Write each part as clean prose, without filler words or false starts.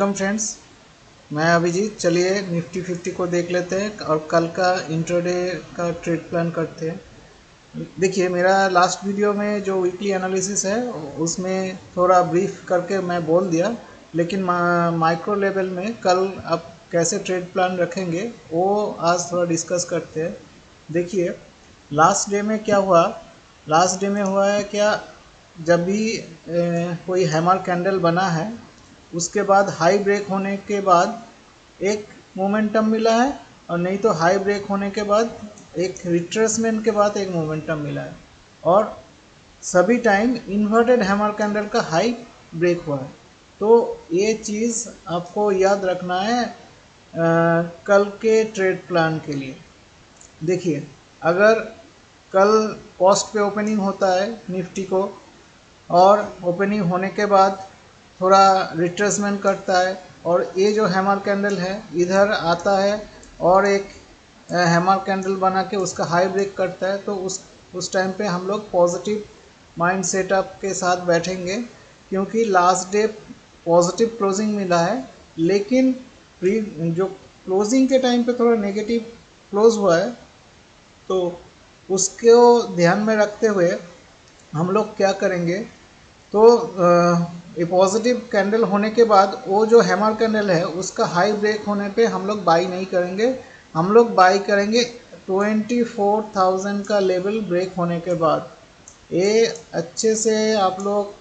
Welcome friends, मैं अभिजीत। चलिए Nifty 50 को देख लेते हैं और कल का इंट्राडे का ट्रेड प्लान करते हैं। देखिए, मेरा लास्ट वीडियो में जो वीकली एनालिसिस है उसमें थोड़ा ब्रीफ करके मैं बोल दिया, लेकिन माइक्रो लेवल में कल आप कैसे ट्रेड प्लान रखेंगे वो आज थोड़ा डिस्कस करते हैं। देखिए, लास्ट डे में क्या हुआ। लास्ट डे में हुआ है क्या, जब भी कोई हैमर कैंडल बना है उसके बाद हाई ब्रेक होने के बाद एक मोमेंटम मिला है, और नहीं तो हाई ब्रेक होने के बाद एक रिट्रेसमेंट के बाद एक मोमेंटम मिला है, और सभी टाइम इन्वर्टेड हैमर कैंडल का हाई ब्रेक हुआ है। तो ये चीज़ आपको याद रखना है कल के ट्रेड प्लान के लिए। देखिए, अगर कल कॉस्ट पे ओपनिंग होता है निफ्टी को, और ओपनिंग होने के बाद थोड़ा रिट्रेसमेंट करता है, और ये जो हैमर कैंडल है इधर आता है और एक हैमर कैंडल बना के उसका हाई ब्रेक करता है, तो उस टाइम पे हम लोग पॉजिटिव माइंड सेटअप के साथ बैठेंगे, क्योंकि लास्ट डे पॉजिटिव क्लोजिंग मिला है, लेकिन जो क्लोजिंग के टाइम पे थोड़ा नेगेटिव क्लोज हुआ है। तो उसको ध्यान में रखते हुए हम लोग क्या करेंगे, तो ये पॉजिटिव कैंडल होने के बाद वो जो हैमर कैंडल है उसका हाई ब्रेक होने पे हम लोग बाई नहीं करेंगे। हम लोग बाई करेंगे 24,000 का लेवल ब्रेक होने के बाद। ये अच्छे से आप लोग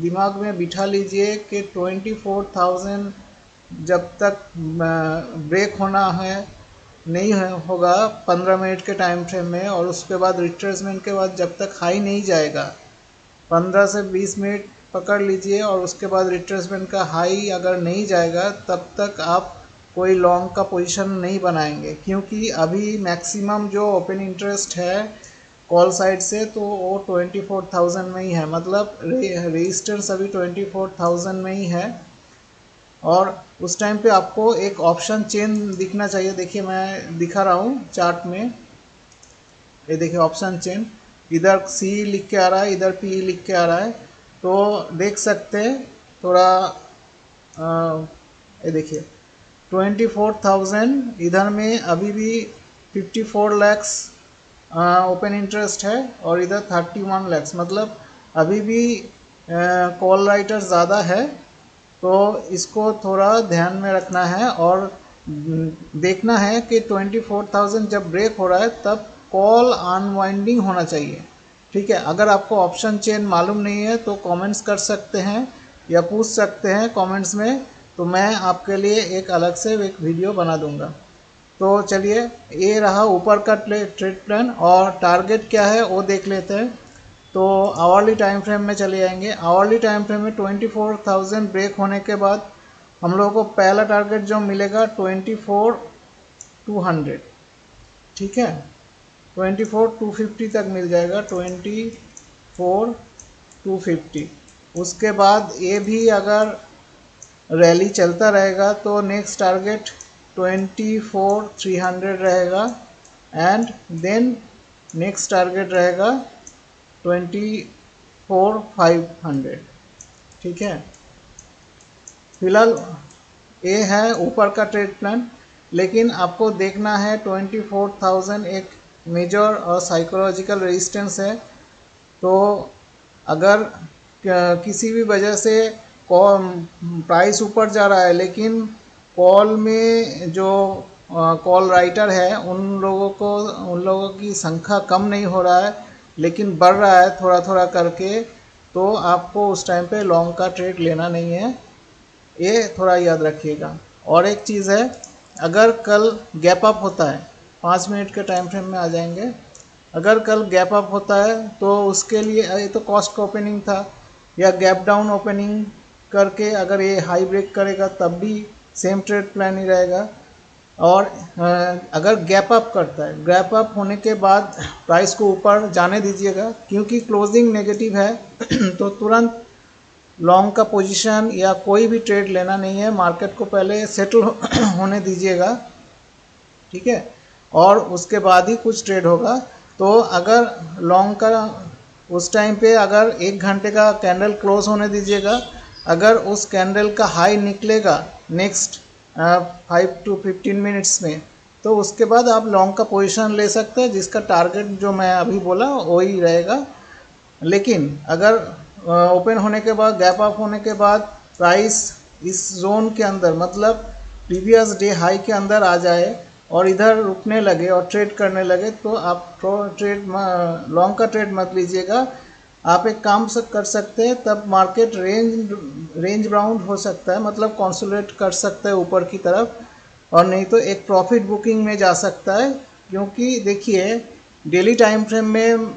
दिमाग में बिठा लीजिए कि 24,000 जब तक ब्रेक होना है नहीं होगा 15 मिनट के टाइम फ्रेम में, और उसके बाद रिट्रेसमेंट के बाद जब तक हाई नहीं जाएगा 15 से 20 मिनट पकड़ लीजिए, और उसके बाद रिट्रेसमेंट का हाई अगर नहीं जाएगा तब तक आप कोई लॉन्ग का पोजीशन नहीं बनाएंगे, क्योंकि अभी मैक्सिमम जो ओपन इंटरेस्ट है कॉल साइड से तो वो 24,000 में ही है, मतलब रेजिस्टेंस अभी 24,000 में ही है। और उस टाइम पे आपको एक ऑप्शन चेन दिखना चाहिए। देखिए, मैं दिखा रहा हूँ चार्ट में, ये देखिए ऑप्शन चेन, इधर सी लिख के आ रहा है, इधर पी लिख के आ रहा है, तो देख सकते हैं थोड़ा। ये देखिए 24,000 इधर में अभी भी 54 लैक्स ओपन इंटरेस्ट है, और इधर 31 लैक्स, मतलब अभी भी कॉल राइटर ज़्यादा है। तो इसको थोड़ा ध्यान में रखना है, और देखना है कि 24,000 जब ब्रेक हो रहा है तब कॉल अनवाइंडिंग होना चाहिए। ठीक है, अगर आपको ऑप्शन चेन मालूम नहीं है तो कमेंट्स कर सकते हैं या पूछ सकते हैं कमेंट्स में, तो मैं आपके लिए एक अलग से एक वीडियो बना दूंगा। तो चलिए, ये रहा ऊपर का ट्रेड प्लान, और टारगेट क्या है वो देख लेते हैं। तो आवरली टाइम फ्रेम में चले जाएंगे। आवरली टाइम फ्रेम में 24,000 ब्रेक होने के बाद हम लोगों को पहला टारगेट जो मिलेगा 24,200। ठीक है, 24,250 तक मिल जाएगा, 24,250। उसके बाद ये भी अगर रैली चलता रहेगा तो नेक्स्ट टारगेट 24,300 रहेगा, एंड देन नेक्स्ट टारगेट रहेगा 24,500। ठीक है, फिलहाल ये है ऊपर का ट्रेड प्लान, लेकिन आपको देखना है 24,000 एक मेजर और साइकोलॉजिकल रेजिस्टेंस है। तो अगर किसी भी वजह से प्राइस ऊपर जा रहा है, लेकिन कॉल में जो कॉल राइटर है उन लोगों की संख्या कम नहीं हो रहा है, लेकिन बढ़ रहा है थोड़ा थोड़ा करके, तो आपको उस टाइम पे लॉन्ग का ट्रेड लेना नहीं है, ये थोड़ा याद रखिएगा। और एक चीज़ है, अगर कल गैप अप होता है, 5 मिनट के टाइम फ्रेम में आ जाएंगे, अगर कल गैप अप होता है तो उसके लिए ये तो कॉस्ट का ओपनिंग था, या गैप डाउन ओपनिंग करके अगर ये हाई ब्रेक करेगा तब भी सेम ट्रेड प्लान ही रहेगा। और अगर गैप अप करता है, गैप अप होने के बाद प्राइस को ऊपर जाने दीजिएगा, क्योंकि क्लोजिंग नेगेटिव है तो तुरंत लॉन्ग का पोजीशन या कोई भी ट्रेड लेना नहीं है, मार्केट को पहले सेटल होने दीजिएगा। ठीक है, और उसके बाद ही कुछ ट्रेड होगा। तो अगर लॉन्ग का उस टाइम पे अगर 1 घंटे का कैंडल क्लोज होने दीजिएगा, अगर उस कैंडल का हाई निकलेगा नेक्स्ट 5 to 15 मिनट्स में, तो उसके बाद आप लॉन्ग का पोजीशन ले सकते हैं, जिसका टारगेट जो मैं अभी बोला वही रहेगा। लेकिन अगर ओपन होने के बाद, गैप अप होने के बाद प्राइस इस जोन के अंदर, मतलब प्रीवियस डे हाई के अंदर आ जाए और इधर रुकने लगे और ट्रेड करने लगे, तो आप लॉन्ग का ट्रेड मत लीजिएगा। आप एक काम कर सकते हैं, तब मार्केट रेंज बाउंड हो सकता है, मतलब कंसोलिडेट कर सकता है ऊपर की तरफ, और नहीं तो एक प्रॉफिट बुकिंग में जा सकता है। क्योंकि देखिए डेली टाइम फ्रेम में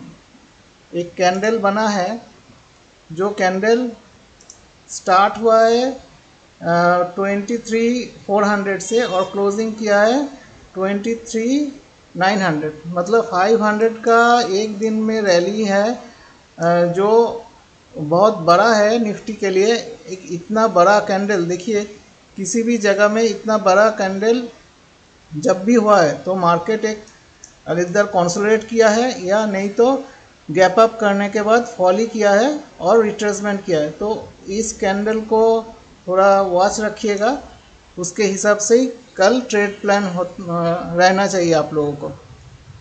एक कैंडल बना है, जो कैंडल स्टार्ट हुआ है 23,400 से और क्लोजिंग किया है 23,900, मतलब 500 का एक दिन में रैली है, जो बहुत बड़ा है निफ्टी के लिए। एक इतना बड़ा कैंडल, देखिए किसी भी जगह में इतना बड़ा कैंडल जब भी हुआ है तो मार्केट एक इधर कंसोलिडेट किया है, या नहीं तो गैप अप करने के बाद फॉल ही किया है और रिट्रेसमेंट किया है। तो इस कैंडल को थोड़ा वॉच रखिएगा, उसके हिसाब से ही कल ट्रेड प्लान रहना चाहिए आप लोगों को।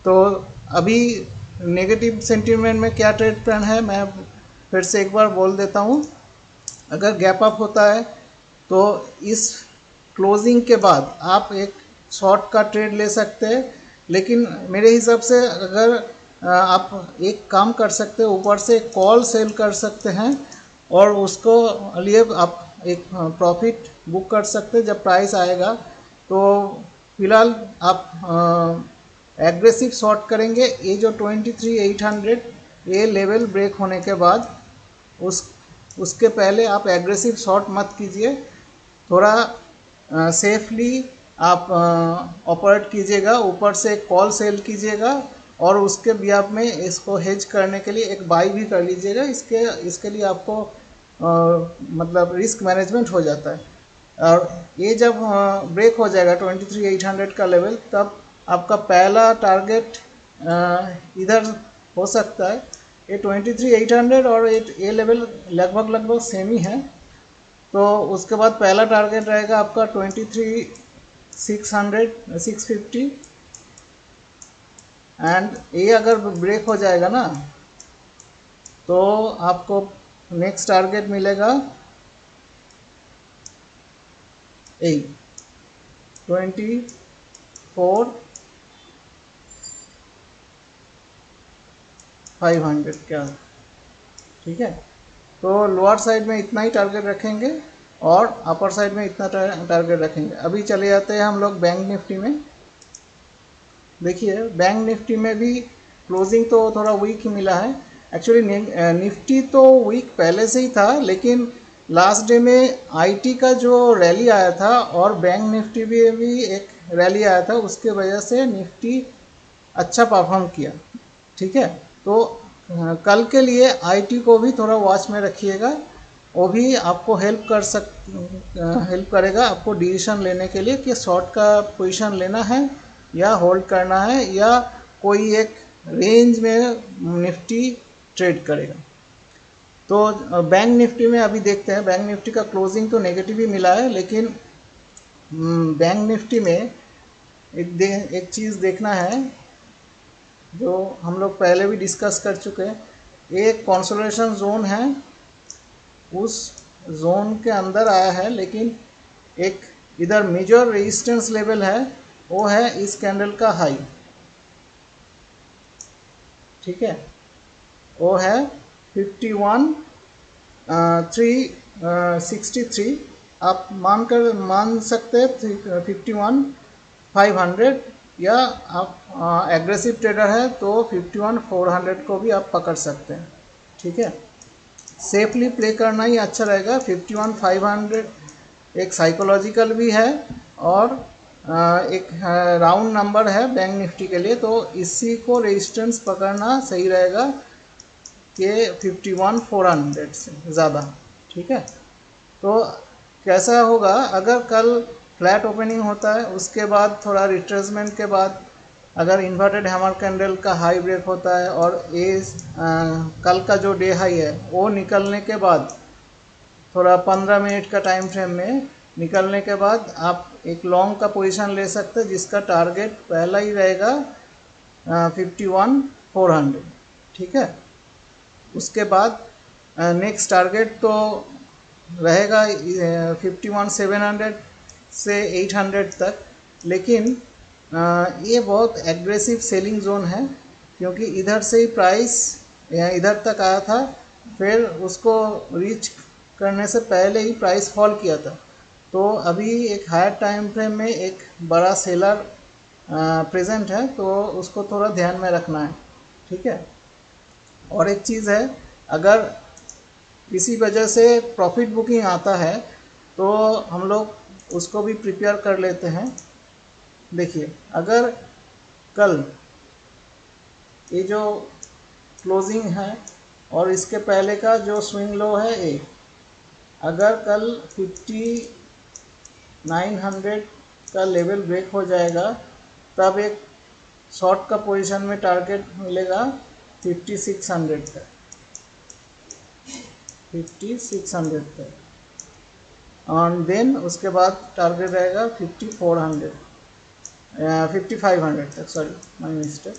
तो अभी नेगेटिव सेंटीमेंट में क्या ट्रेड प्लान है, मैं फिर से एक बार बोल देता हूँ। अगर गैप अप होता है तो इस क्लोजिंग के बाद आप एक शॉर्ट का ट्रेड ले सकते हैं। लेकिन मेरे हिसाब से अगर आप एक काम कर सकते हैं, ऊपर से कॉल सेल कर सकते हैं और उसको लिए आप एक प्रॉफिट बुक कर सकते हैं जब प्राइस आएगा। तो फिलहाल आप एग्रेसिव शॉर्ट करेंगे। ये जो 23,800 ये लेवल ब्रेक होने के बाद उसके पहले आप एग्रेसिव शॉर्ट मत कीजिए, थोड़ा सेफली आप ऑपरेट कीजिएगा, ऊपर से कॉल सेल कीजिएगा और उसके बिहाफ में इसको हेज करने के लिए एक बाई भी कर लीजिएगा। इसके लिए आपको मतलब रिस्क मैनेजमेंट हो जाता है। और ये जब ब्रेक हो जाएगा 23,800 का लेवल, तब आपका पहला टारगेट इधर हो सकता है। ये 23,800 और ये लेवल लगभग सेम ही है। तो उसके बाद पहला टारगेट रहेगा आपका 23,650 एंड ये अगर ब्रेक हो जाएगा ना, तो आपको नेक्स्ट टारगेट मिलेगा 24,500 क्या, ठीक है। तो लोअर साइड में इतना ही टारगेट रखेंगे और अपर साइड में इतना टारगेट रखेंगे। अभी चले जाते हैं हम लोग बैंक निफ्टी में। देखिए बैंक निफ्टी में भी क्लोजिंग तो थोड़ा वीक ही मिला है। एक्चुअली निफ्टी तो वीक पहले से ही था, लेकिन लास्ट डे में आईटी का जो रैली आया था और बैंक निफ्टी भी एक रैली आया था, उसके वजह से निफ्टी अच्छा परफॉर्म किया, ठीक है। तो कल के लिए आईटी को भी थोड़ा वॉच में रखिएगा, वो भी आपको हेल्प करेगा आपको डिसीजन लेने के लिए कि शॉर्ट का पोजीशन लेना है या होल्ड करना है, या कोई एक रेंज में निफ्टी ट्रेड करेगा। तो बैंक निफ्टी में अभी देखते हैं। बैंक निफ्टी का क्लोजिंग तो नेगेटिव ही मिला है, लेकिन बैंक निफ्टी में एक चीज़ देखना है जो हम लोग पहले भी डिस्कस कर चुके हैं। एक कंसोलिडेशन जोन है, उस जोन के अंदर आया है, लेकिन एक इधर मेजर रेजिस्टेंस लेवल है, वो है इस कैंडल का हाई, ठीक है। वो है 51,363। आप मान सकते हैं 51,500, या आप एग्रेसिव ट्रेडर है तो 51,400 को भी आप पकड़ सकते हैं, ठीक है। सेफली प्ले करना ही अच्छा रहेगा। 51,500 एक साइकोलॉजिकल भी है और एक राउंड नंबर है बैंक निफ्टी के लिए, तो इसी को रेजिस्टेंस पकड़ना सही रहेगा कि 51,400 से ज़्यादा, ठीक है। तो कैसा होगा, अगर कल फ्लैट ओपनिंग होता है, उसके बाद थोड़ा रिट्रेसमेंट के बाद अगर इन्वर्टेड हैमर कैंडल का हाई ब्रेक होता है और ये कल का जो डे हाई है वो निकलने के बाद थोड़ा 15 मिनट का टाइम फ्रेम में निकलने के बाद आप एक लॉन्ग का पोजीशन ले सकते हैं, जिसका टारगेट पहला ही रहेगा 51,400। ठीक है, उसके बाद नेक्स्ट टारगेट तो रहेगा 51,700 से 800 तक। लेकिन ये बहुत एग्रेसिव सेलिंग जोन है, क्योंकि इधर से ही प्राइस इधर तक आया था, फिर उसको रीच करने से पहले ही प्राइस फॉल किया था। तो अभी एक हायर टाइम फ्रेम में एक बड़ा सेलर प्रेजेंट है, तो उसको थोड़ा ध्यान में रखना है। ठीक है, और एक चीज़ है, अगर किसी वजह से प्रॉफिट बुकिंग आता है तो हम लोग उसको भी प्रिपेयर कर लेते हैं। देखिए, अगर कल ये जो क्लोजिंग है और इसके पहले का जो स्विंग लो है ए, अगर कल 5900 का लेवल ब्रेक हो जाएगा, तब एक शॉर्ट का पोजीशन में टारगेट मिलेगा 5600 का, 5600 तक, और देन उसके बाद टारगेट रहेगा 5400 5500 तक, सॉरी माय मिस्टेक,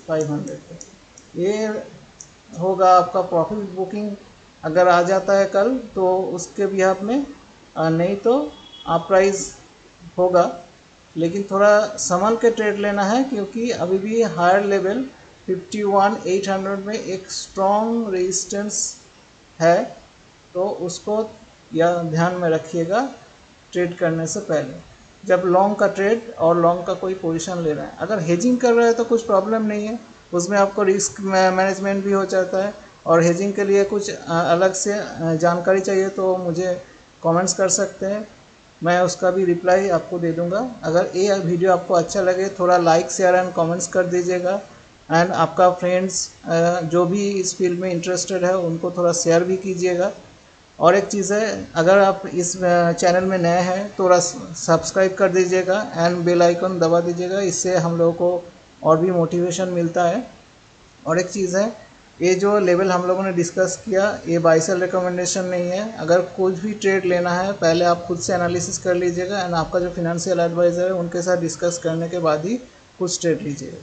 5500 तक। ये होगा आपका प्रॉफिट बुकिंग अगर आ जाता है कल तो उसके बिहाफ में, नहीं तो आप प्राइस होगा। लेकिन थोड़ा संभल के ट्रेड लेना है, क्योंकि अभी भी हायर लेवल 51,800 में एक स्ट्रॉन्ग रेजिस्टेंस है, तो उसको या ध्यान में रखिएगा ट्रेड करने से पहले, जब लॉन्ग का ट्रेड और लॉन्ग का कोई पोजीशन ले रहे हैं। अगर हेजिंग कर रहे हैं तो कुछ प्रॉब्लम नहीं है, उसमें आपको रिस्क मैनेजमेंट भी हो जाता है। और हेजिंग के लिए कुछ अलग से जानकारी चाहिए तो मुझे कमेंट्स कर सकते हैं, मैं उसका भी रिप्लाई आपको दे दूंगा। अगर ये वीडियो आपको अच्छा लगे, थोड़ा लाइक शेयर एंड कमेंट्स कर दीजिएगा, एंड आपका फ्रेंड्स जो भी इस फील्ड में इंटरेस्टेड है उनको थोड़ा शेयर भी कीजिएगा। और एक चीज़ है, अगर आप इस चैनल में नए हैं तो थोड़ा सब्सक्राइब कर दीजिएगा एंड बेल आइकन दबा दीजिएगा, इससे हम लोगों को और भी मोटिवेशन मिलता है। और एक चीज़ है, ये जो लेवल हम लोगों ने डिस्कस किया, ये बाय सेल रिकमेंडेशन नहीं है। अगर कुछ भी ट्रेड लेना है, पहले आप खुद से एनालिसिस कर लीजिएगा, एंड आपका जो फिनेंशियल एडवाइज़र है उनके साथ डिस्कस करने के बाद ही कुछ ट्रेड लीजिएगा।